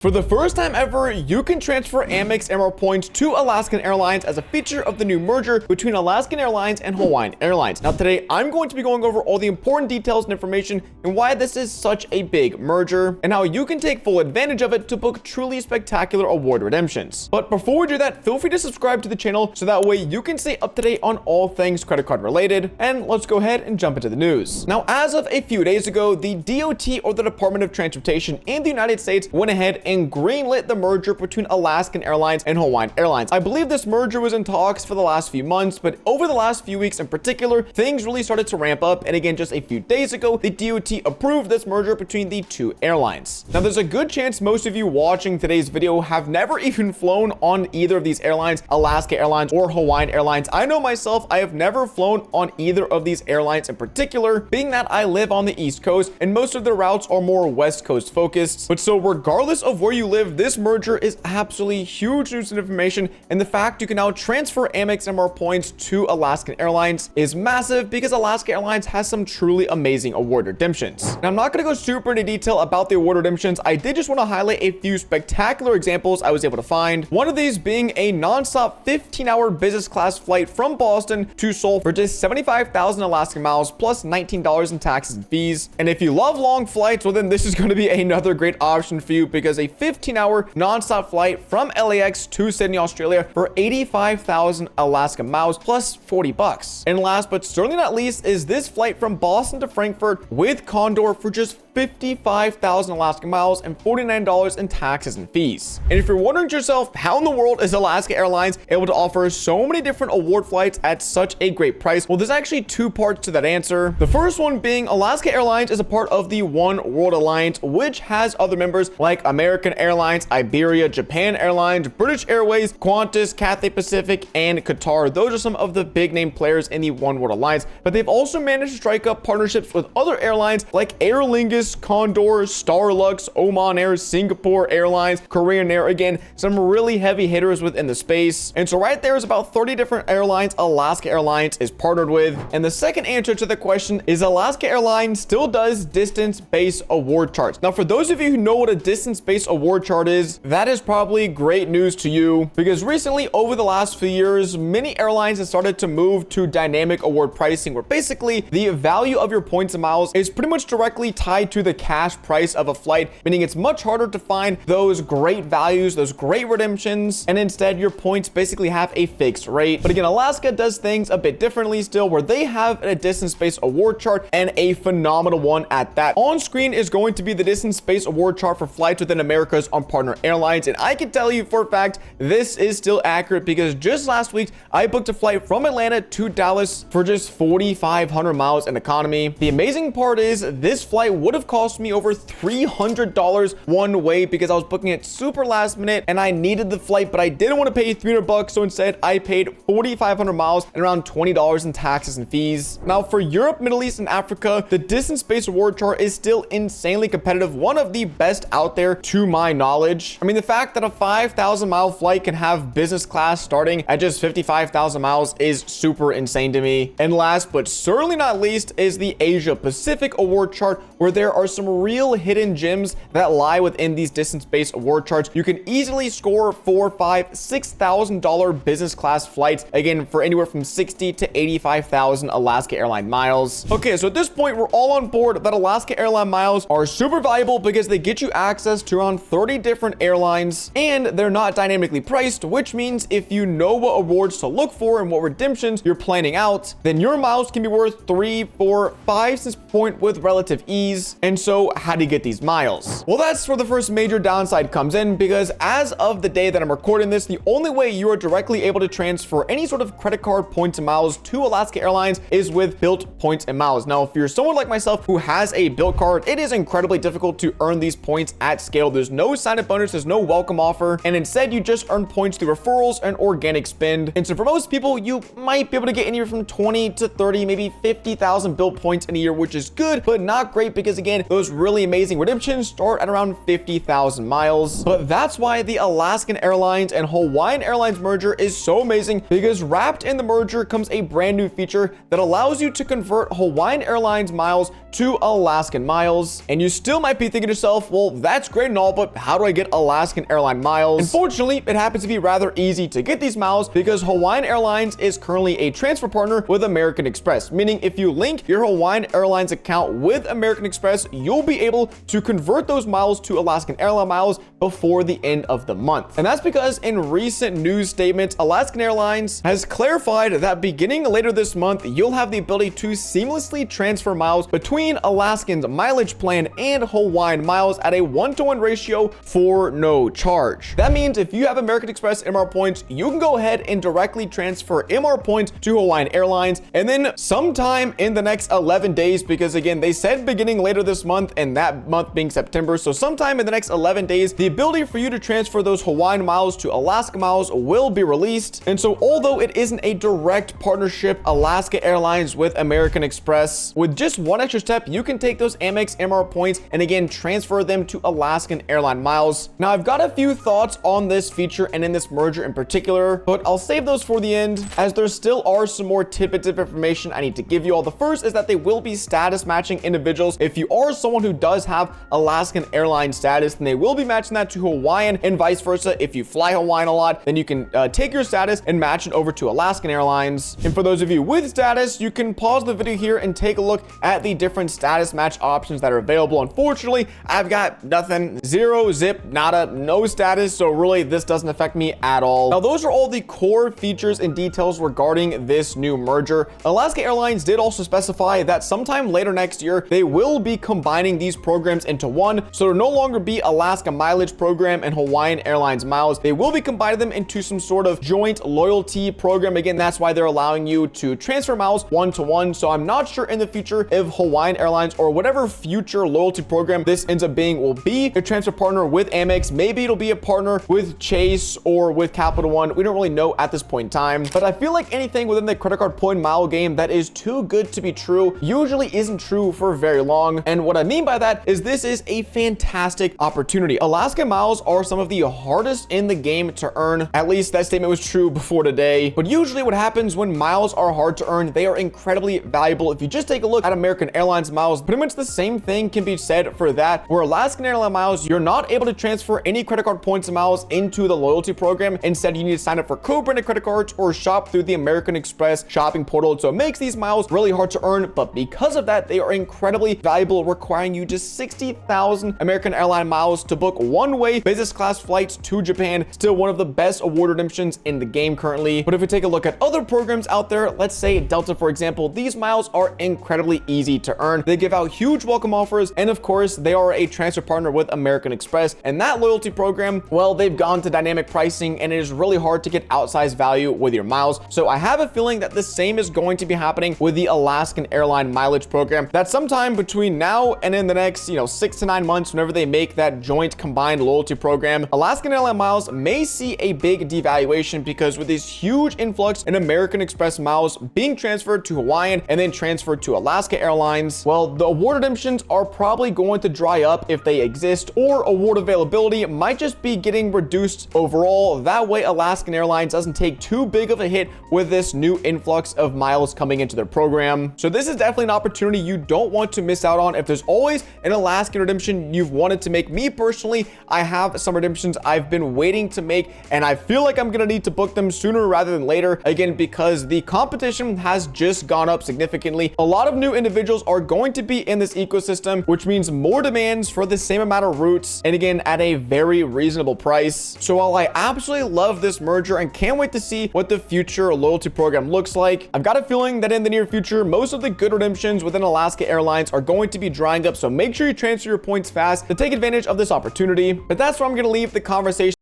For the first time ever, you can transfer Amex MR Points to Alaska Airlines as a feature of the new merger between Alaska Airlines and Hawaiian Airlines. Now today, I'm going to be going over all the important details and information and why this is such a big merger, and how you can take full advantage of it to book truly spectacular award redemptions. But before we do that, feel free to subscribe to the channel so that way you can stay up to date on all things credit card related, and let's go ahead and jump into the news. Now, as of a few days ago, the DOT, or the Department of Transportation in the United States, went ahead and greenlit the merger between Alaska Airlines and Hawaiian Airlines. I believe this merger was in talks for the last few months, but over the last few weeks in particular, things really started to ramp up. And again, just a few days ago, the DOT approved this merger between the two airlines. Now, there's a good chance most of you watching today's video have never even flown on either of these airlines, Alaska Airlines or Hawaiian Airlines. I know myself, I have never flown on either of these airlines in particular, being that I live on the East Coast and most of the routes are more West Coast focused. But so regardless of where you live, this merger is absolutely huge news and information, and the fact you can now transfer Amex MR Points to Alaska Airlines is massive because Alaska Airlines has some truly amazing award redemptions. Now, I'm not going to go super into detail about the award redemptions. I did just want to highlight a few spectacular examples I was able to find. One of these being a non-stop 15-hour business class flight from Boston to Seoul for just 75,000 Alaska miles plus $19 in taxes and fees. And if you love long flights, well then this is going to be another great option for you, because a 15-hour non-stop flight from LAX to Sydney, Australia for 85,000 Alaska miles plus $40. And last but certainly not least is this flight from Boston to Frankfurt with Condor for just 55,000 Alaska miles and $49 in taxes and fees. And if you're wondering to yourself, how in the world is Alaska Airlines able to offer so many different award flights at such a great price? Well, there's actually two parts to that answer. The first one being Alaska Airlines is a part of the One World Alliance, which has other members like American Airlines, Iberia, Japan Airlines, British Airways, Qantas, Cathay Pacific, and Qatar. Those are some of the big name players in the One World Alliance, but they've also managed to strike up partnerships with other airlines like Aer Lingus, Condor, Starlux, Oman Air, Singapore Airlines, Korean Air. Again, some really heavy hitters within the space. And so right there is about 30 different airlines Alaska Airlines is partnered with. And the second answer to the question is Alaska Airlines still does distance-based award charts. Now, for those of you who know what a distance-based award chart is, that is probably great news to you, because recently over the last few years, many airlines have started to move to dynamic award pricing, where basically the value of your points and miles is pretty much directly tied to the cash price of a flight, meaning it's much harder to find those great values, those great redemptions, and instead your points basically have a fixed rate. But again, Alaska does things a bit differently still, where they have a distance-based award chart, and a phenomenal one at that. On screen is going to be the distance-based award chart for flights within America's on partner airlines, and I can tell you for a fact this is still accurate, because just last week I booked a flight from Atlanta to Dallas for just 4,500 miles in economy. The amazing part is this flight would have cost me over $300 one way, because I was booking it super last minute and I needed the flight, but I didn't want to pay $300, so instead I paid 4,500 miles and around $20 in taxes and fees. Now, for Europe, Middle East, and Africa, the distance-based award chart is still insanely competitive, one of the best out there to my knowledge. I mean, the fact that a 5,000 mile flight can have business class starting at just 55,000 miles is super insane to me. And last but certainly not least is the Asia Pacific award chart, where there are some real hidden gems that lie within these distance-based award charts. You can easily score $4,000, $5,000, $6,000 business class flights, again, for anywhere from 60 to 85,000 Alaska Airlines miles. Okay, so at this point, we're all on board that Alaska Airlines miles are super valuable because they get you access to around 30 different airlines, and they're not dynamically priced, which means if you know what awards to look for and what redemptions you're planning out, then your miles can be worth 3, 4, 5 cents per point with relative ease. And so how do you get these miles? Well, that's where the first major downside comes in, because as of the day that I'm recording this, the only way you are directly able to transfer any sort of credit card points and miles to Alaska Airlines is with built points and miles. Now, if you're someone like myself who has a built card, it is incredibly difficult to earn these points at scale. There's no sign-up bonus, there's no welcome offer, and instead you just earn points through referrals and organic spend. And so for most people, you might be able to get anywhere from 20 to 30, maybe 50,000 built points in a year, which is good, but not great, because again, again, those really amazing redemptions start at around 50,000 miles. But that's why the Alaskan Airlines and Hawaiian Airlines merger is so amazing, because wrapped in the merger comes a brand new feature that allows you to convert Hawaiian Airlines miles to Alaskan miles. And you still might be thinking to yourself, well, that's great and all, but how do I get Alaskan Airline miles? Unfortunately, it happens to be rather easy to get these miles because Hawaiian Airlines is currently a transfer partner with American Express, meaning if you link your Hawaiian Airlines account with American Express, you'll be able to convert those miles to Alaskan Airline miles before the end of the month. And that's because in recent news statements, Alaskan Airlines has clarified that beginning later this month, you'll have the ability to seamlessly transfer miles between Alaskan's mileage plan and Hawaiian miles at a 1-to-1 ratio for no charge. That means if you have American Express MR points, you can go ahead and directly transfer MR points to Hawaiian Airlines, and then sometime in the next 11 days, because again, they said beginning later this month, and that month being September, so sometime in the next 11 days, the ability for you to transfer those Hawaiian miles to Alaska miles will be released. And so although it isn't a direct partnership, Alaska Airlines with American Express, with just one extra step, you can take those Amex MR points and again transfer them to Alaskan Airline miles. Now I've got a few thoughts on this feature and in this merger in particular, but I'll save those for the end, as there still are some more tidbits of information I need to give you all. The first is that they will be status matching individuals. If you are someone who does have Alaskan Airline status, then they will be matching that to Hawaiian, and vice versa. If you fly Hawaiian a lot, then you can take your status and match it over to Alaskan Airlines. And for those of you with status, you can pause the video here and take a look at the different status match options that are available. Unfortunately, I've got nothing, zero, zip, nada, no status, so really this doesn't affect me at all. Now those are all the core features and details regarding this new merger. Alaska Airlines did also specify that sometime later next year, they will be combining these programs into one, so it'll no longer be Alaska Mileage Program and Hawaiian Airlines Miles. They will be combining them into some sort of joint loyalty program. Again, that's why they're allowing you to transfer miles 1-to-1. So I'm not sure in the future if Hawaiian Airlines or whatever future loyalty program this ends up being will be a transfer partner with Amex. Maybe it'll be a partner with Chase or with Capital One. We don't really know at this point in time, but I feel like anything within the credit card point mile game that is too good to be true usually isn't true for very long. And what I mean by that is this is a fantastic opportunity. Alaska miles are some of the hardest in the game to earn. At least that statement was true before today. But usually what happens when miles are hard to earn, they are incredibly valuable. If you just take a look at American Airlines miles, pretty much the same thing can be said for that. Where Alaskan Airlines miles, you're not able to transfer any credit card points and miles into the loyalty program. Instead, you need to sign up for co-branded credit cards or shop through the American Express shopping portal. So it makes these miles really hard to earn, but because of that, they are incredibly valuable, requiring you just 60,000 American Airlines miles to book one-way business class flights to Japan. Still one of the best award redemptions in the game currently. But if we take a look at other programs out there, let's say Delta, for example, these miles are incredibly easy to earn. They give out huge welcome offers, and of course, they are a transfer partner with American Express. And that loyalty program, well, they've gone to dynamic pricing, and it is really hard to get outsized value with your miles. So I have a feeling that the same is going to be happening with the Alaskan Airline mileage program. That sometime between now and in the next, 6 to 9 months, whenever they make that joint combined loyalty program, Alaskan Airline miles may see a big devaluation, because with this huge influx in American Express miles being transferred to Hawaiian and then transferred to Alaska Airlines, well, the award redemptions are probably going to dry up if they exist, or award availability might just be getting reduced overall. That way, Alaskan Airlines doesn't take too big of a hit with this new influx of miles coming into their program. So this is definitely an opportunity you don't want to miss out on. If there's always an Alaskan redemption you've wanted to make, me personally, I have some redemptions I've been waiting to make, and I feel like I'm gonna need to book them sooner rather than later, again, because the competition has just gone up significantly. A lot of new individuals are going to be in this ecosystem, which means more demands for the same amount of routes, and again, at a very reasonable price. So while I absolutely love this merger and can't wait to see what the future loyalty program looks like, I've got a feeling that in the near future, most of the good redemptions within Alaska Airlines are going to be drying up. So make sure you transfer your points fast to take advantage of this opportunity. But that's where I'm going to leave the conversation